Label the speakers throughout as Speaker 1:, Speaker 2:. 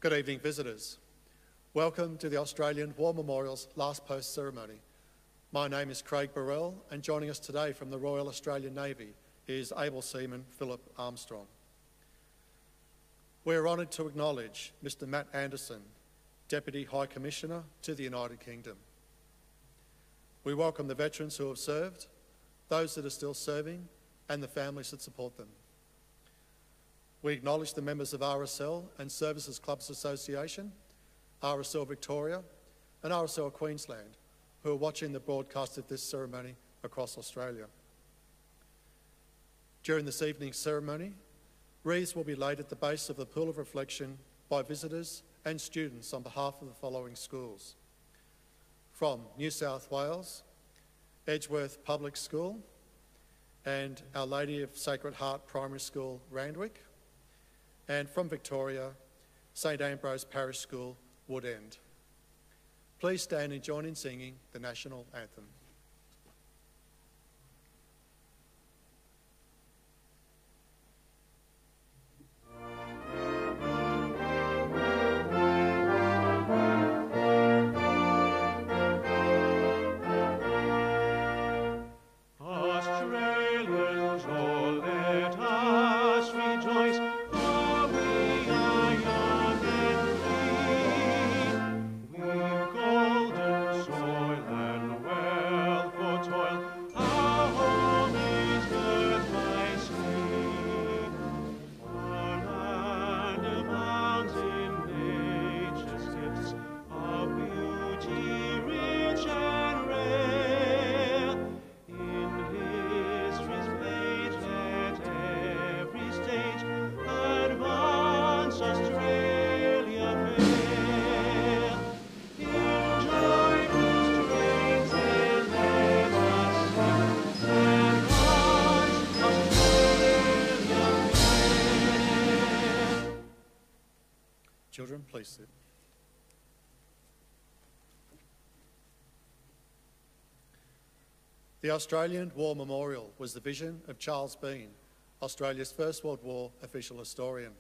Speaker 1: Good evening, visitors. Welcome to the Australian War Memorial's last post ceremony. My name is Craig Burrell, and joining us today from the Royal Australian Navy is able seaman Philip Armstrong. We are honoured to acknowledge Mr. Matt Anderson, Deputy High Commissioner to the United Kingdom. We welcome the veterans who have served, those that are still serving, and the families that support them. We acknowledge the members of RSL and Services Clubs Association, RSL Victoria and RSL Queensland, who are watching the broadcast of this ceremony across Australia. During this evening's ceremony, wreaths will be laid at the base of the Pool of Reflection by visitors and students on behalf of the following schools. From New South Wales, Edgeworth Public School and Our Lady of Sacred Heart Primary School, Randwick, and from Victoria, St Ambrose Parish School, Wood End. Please stand and join in singing the National Anthem. Children, please sit. The Australian War Memorial was the vision of Charles Bean, Australia's First World War official historian.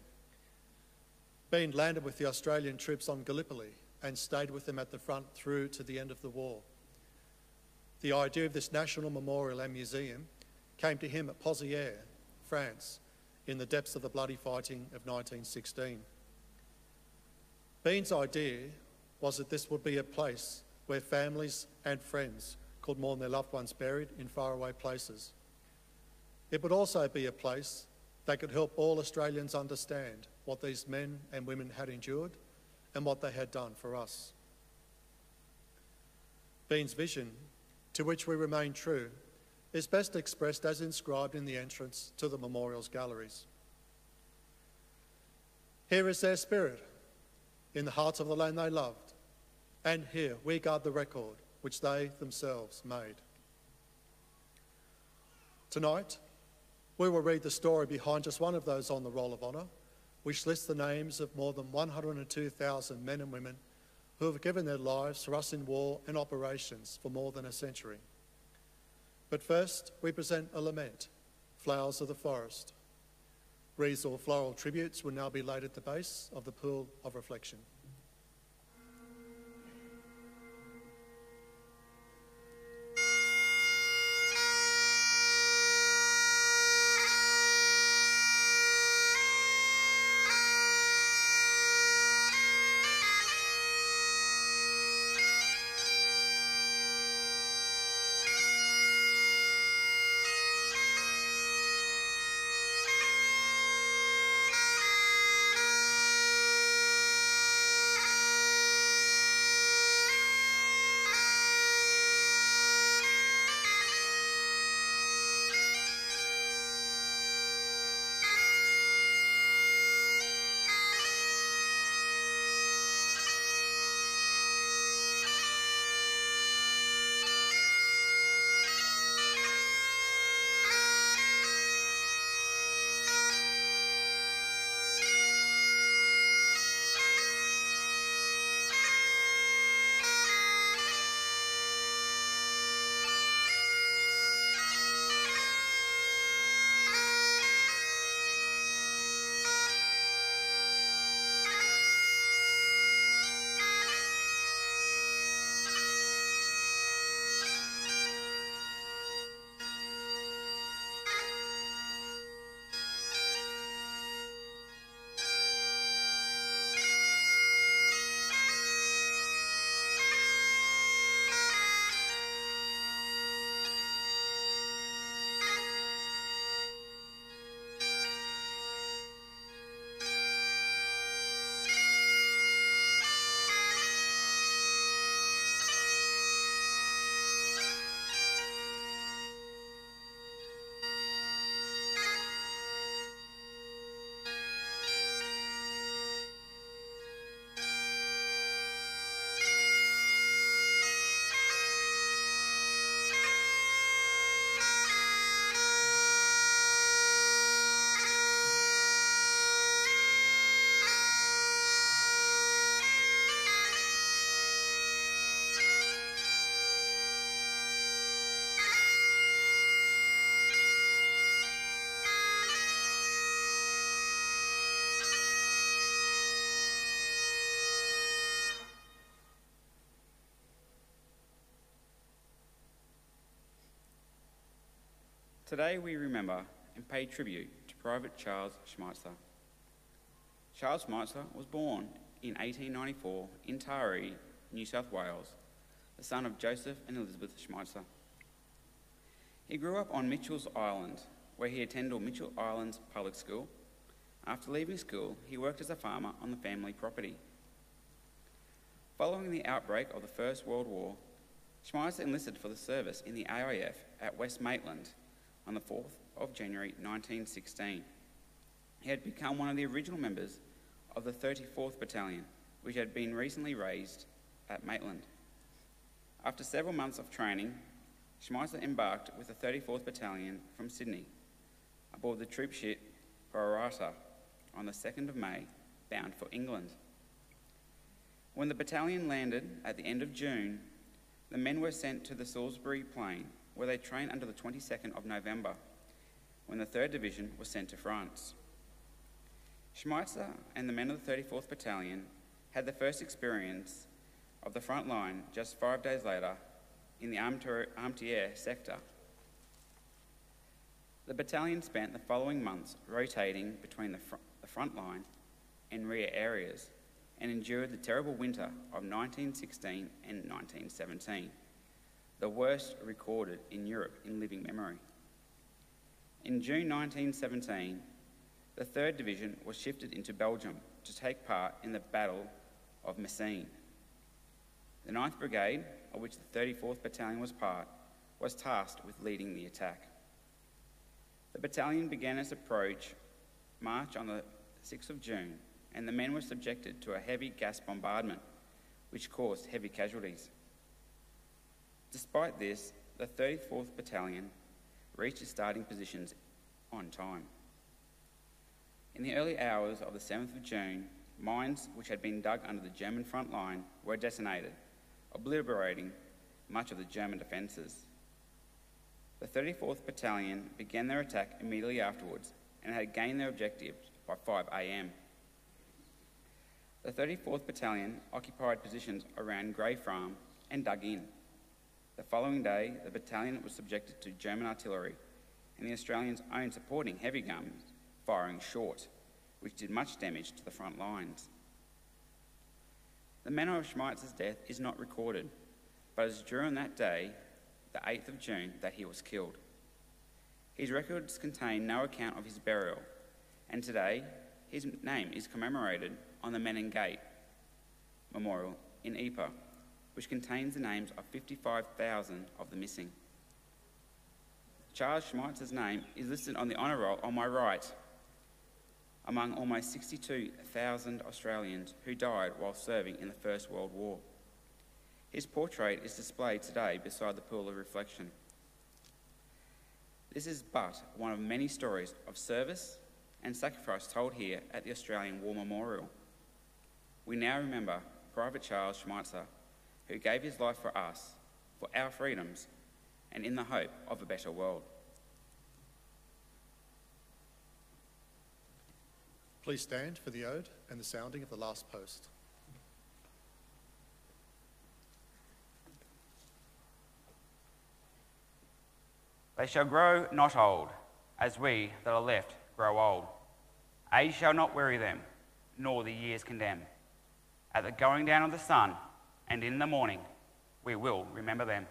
Speaker 1: Bean landed with the Australian troops on Gallipoli and stayed with them at the front through to the end of the war. The idea of this national memorial and museum came to him at Pozières, France, in the depths of the bloody fighting of 1916. Bean's idea was that this would be a place where families and friends could mourn their loved ones buried in faraway places. It would also be a place that could help all Australians understand what these men and women had endured and what they had done for us. Bean's vision, to which we remain true, is best expressed as inscribed in the entrance to the memorial's galleries. Here is their spirit, in the hearts of the land they loved, and here we guard the record which they themselves made. Tonight, we will read the story behind just one of those on the Roll of Honour, which lists the names of more than 102,000 men and women who have given their lives for us in war and operations for more than a century. But first, we present a lament, Flowers of the Forest. Wreaths or floral tributes will now be laid at the base of the Pool of Reflection.
Speaker 2: Today we remember and pay tribute to Private Charles Schmitzer. Charles Schmitzer was born in 1894 in Taree, New South Wales, the son of Joseph and Elizabeth Schmitzer. He grew up on Mitchell's Island, where he attended Mitchell Island's public school. After leaving school, he worked as a farmer on the family property. Following the outbreak of the First World War, Schmitzer enlisted for the service in the AIF at West Maitland on the 4th of January 1916. He had become one of the original members of the 34th Battalion, which had been recently raised at Maitland. After several months of training, Schmitzer embarked with the 34th Battalion from Sydney aboard the troop ship Parramatta on the 2nd of May, bound for England. When the battalion landed at the end of June, the men were sent to the Salisbury Plain, where they trained until the 22nd of November, when the 3rd Division was sent to France. Schmitzer and the men of the 34th Battalion had the first experience of the front line just 5 days later in the Armentières sector. The battalion spent the following months rotating between the front line and rear areas and endured the terrible winter of 1916 and 1917, the worst recorded in Europe in living memory. In June 1917, the 3rd Division was shifted into Belgium to take part in the Battle of Messines. The 9th Brigade, of which the 34th Battalion was part, was tasked with leading the attack. The battalion began its march on the 6th of June, and the men were subjected to a heavy gas bombardment, which caused heavy casualties. Despite this, the 34th Battalion reached its starting positions on time. In the early hours of the 7th of June, mines which had been dug under the German front line were detonated, obliterating much of the German defences. The 34th Battalion began their attack immediately afterwards and had gained their objective by 5 a.m. The 34th Battalion occupied positions around Grey Farm and dug in. The following day, the battalion was subjected to German artillery and the Australians' own supporting heavy guns firing short, which did much damage to the front lines. The manner of Schmitzer's death is not recorded, but it is during that day, the 8th of June, that he was killed. His records contain no account of his burial, and today his name is commemorated on the Menin Gate Memorial in Ypres, which contains the names of 55,000 of the missing. Charles Schmitzer's name is listed on the honour roll on my right, among almost 62,000 Australians who died while serving in the First World War. His portrait is displayed today beside the pool of reflection. This is but one of many stories of service and sacrifice told here at the Australian War Memorial. We now remember Private Charles Schmitzer, who gave his life for us, for our freedoms, and in the hope of a better world.
Speaker 1: Please stand for the ode and the sounding of the last post.
Speaker 3: They shall grow not old, as we that are left grow old. Age shall not weary them, nor the years condemn. At the going down of the sun, and in the morning, we will remember them.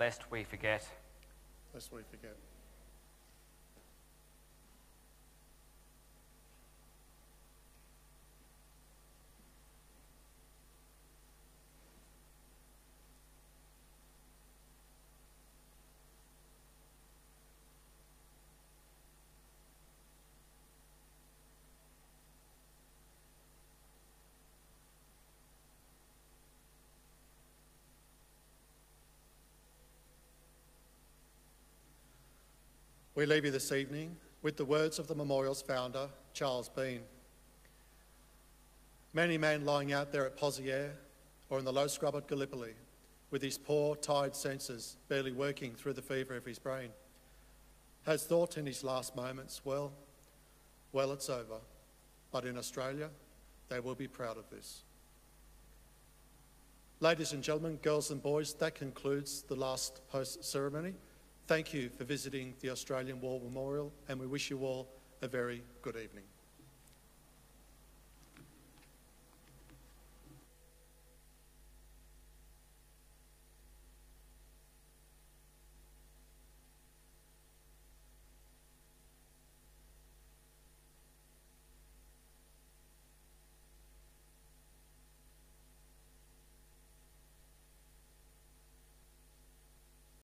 Speaker 3: lest we forget.
Speaker 1: Lest we forget. We leave you this evening with the words of the memorial's founder, Charles Bean. Many man lying out there at Poziere or in the low scrub at Gallipoli with his poor, tired senses barely working through the fever of his brain, has thought in his last moments, well, it's over. But in Australia, they will be proud of this. Ladies and gentlemen, girls and boys, that concludes the last post ceremony. Thank you for visiting the Australian War Memorial, and we wish you all a very good evening.